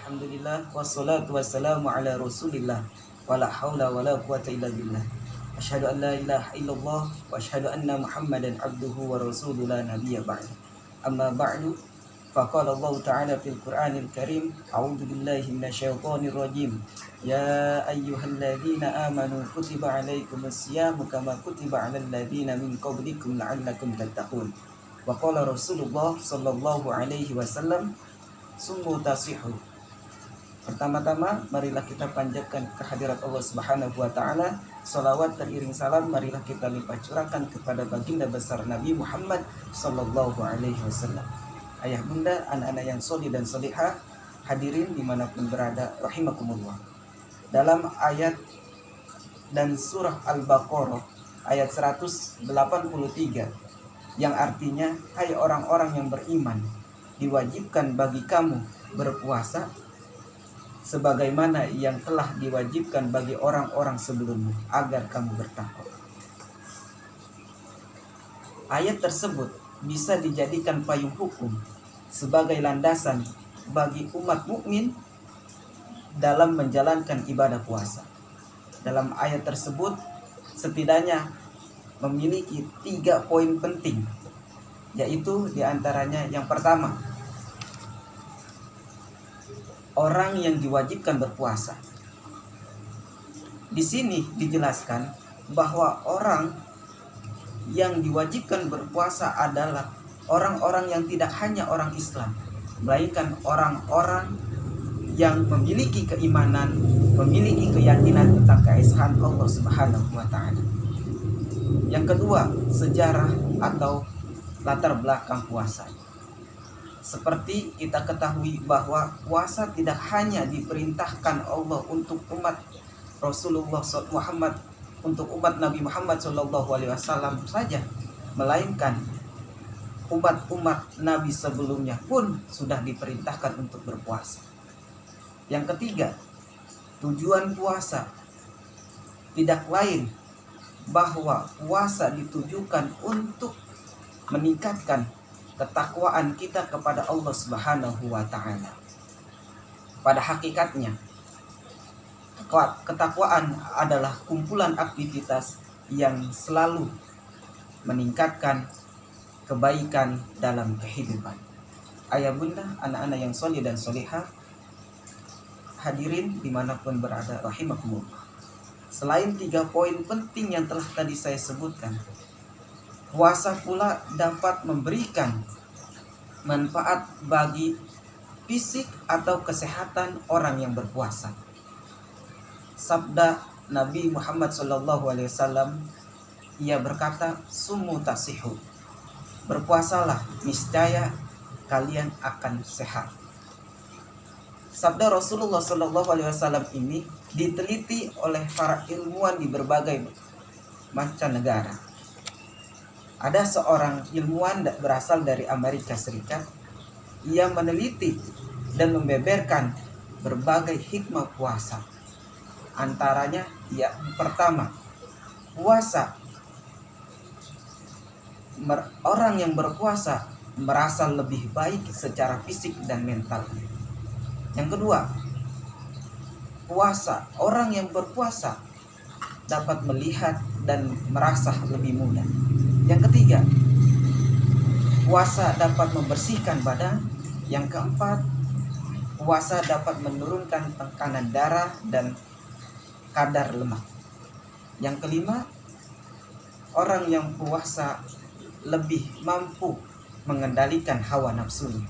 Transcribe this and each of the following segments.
Alhamdulillah wassalatu wassalamu ala Rasulillah wala haula wala quwata illa billah. Asyhadu an la ilaha illallah wa asyhadu anna Muhammadan abduhu wa rasuluhu la nabiyya ba'd. Amma ba'du, faqala Allah ta'ala fil Qur'anil Karim, a'udzu billahi minasyaitonir rajim. Ya ayyuhalladzina amanu kutiba 'alaikumus syamu kama kutiba 'alal ladzina min qablikum la'allakum tattaqun. Wa qala Rasulullah sallallahu alaihi wasallam, summu tasihu. Pertama-tama marilah kita panjatkan kehadirat Allah Subhanahu wa taala, salawat dan iring salam marilah kita limpah curahkan kepada baginda besar Nabi Muhammad sallallahu alaihi wasallam. Ayah bunda, anak-anak yang solih dan solihah, hadirin dimanapun berada, rahimakumullah. Dalam ayat dan surah Al-Baqarah ayat 183 yang artinya, hai orang-orang yang beriman, diwajibkan bagi kamu berpuasa sebagaimana yang telah diwajibkan bagi orang-orang sebelummu agar kamu bertakwa. Ayat tersebut bisa dijadikan payung hukum sebagai landasan bagi umat mukmin dalam menjalankan ibadah puasa. Dalam ayat tersebut setidaknya memiliki 3 poin penting, yaitu diantaranya yang pertama, orang yang diwajibkan berpuasa. Di sini dijelaskan bahwa orang yang diwajibkan berpuasa adalah orang-orang yang tidak hanya orang Islam, melainkan orang-orang yang memiliki keimanan, memiliki keyakinan tentang keesaan Allah Subhanahu wa taala. Yang kedua, sejarah atau latar belakang puasa. Seperti kita ketahui bahwa puasa tidak hanya diperintahkan Allah untuk umat Rasulullah Muhammad, untuk umat Nabi Muhammad SAW saja, melainkan umat-umat Nabi sebelumnya pun sudah diperintahkan untuk berpuasa. Yang ketiga, tujuan puasa tidak lain bahwa puasa ditujukan untuk meningkatkan ketakwaan kita kepada Allah Subhanahu wa taala. Pada hakikatnya, ketakwaan adalah kumpulan aktivitas yang selalu meningkatkan kebaikan dalam kehidupan. Ayah bunda, anak-anak yang soleh dan solehah, hadirin dimanapun berada, rahimakumullah. Selain 3 poin penting yang telah tadi saya sebutkan, puasa pula dapat memberikan manfaat bagi fisik atau kesehatan orang yang berpuasa. Sabda Nabi Muhammad SAW, ia berkata, summu tasihu, berpuasalah, niscaya kalian akan sehat. Sabda Rasulullah SAW ini diteliti oleh para ilmuwan di berbagai mancanegara. Ada seorang ilmuwan berasal dari Amerika Serikat. Ia meneliti dan membeberkan berbagai hikmah puasa. Antaranya, pertama, puasa, orang yang berpuasa merasa lebih baik secara fisik dan mental. Yang kedua, puasa, orang yang berpuasa dapat melihat dan merasa lebih mudah. Yang ketiga, puasa dapat membersihkan badan. Yang keempat, puasa dapat menurunkan tekanan darah dan kadar lemak. Yang kelima, orang yang puasa lebih mampu mengendalikan hawa nafsunya.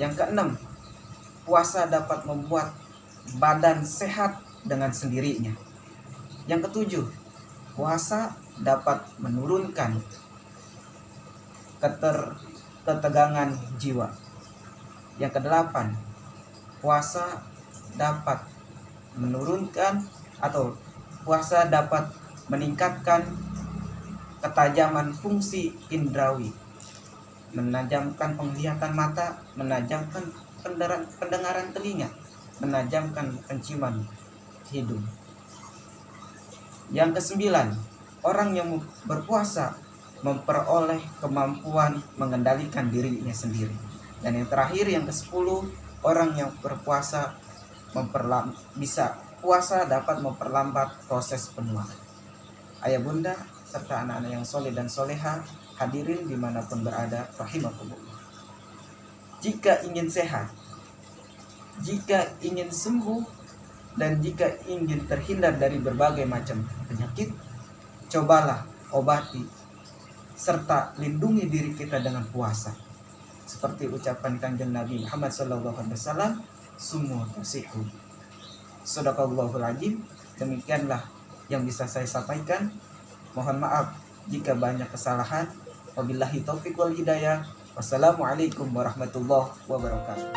Yang keenam, puasa dapat membuat badan sehat dengan sendirinya. Yang ketujuh, puasa dapat menurunkan ketegangan jiwa. Yang kedelapan, puasa dapat menurunkan atau puasa dapat meningkatkan ketajaman fungsi indrawi, menajamkan penglihatan mata, menajamkan pendengaran telinga, menajamkan penciuman hidung. Yang kesembilan, orang yang berpuasa memperoleh kemampuan mengendalikan dirinya sendiri. Dan yang terakhir, yang ke-10, orang yang berpuasa puasa dapat memperlambat proses penuaan. Ayah bunda serta anak-anak yang soleh dan soleha, hadirin dimanapun berada, rahimakumullah. Jika ingin sehat, jika ingin sembuh, dan jika ingin terhindar dari berbagai macam penyakit, cobalah obati serta lindungi diri kita dengan puasa. Seperti ucapan Kanjeng Nabi Muhammad SAW, sumu tasihu. Shadaqallahul azim. Demikianlah yang bisa saya sampaikan. Mohon maaf jika banyak kesalahan. Wabillahi taufiq wal hidayah. Wassalamualaikum warahmatullahi wabarakatuh.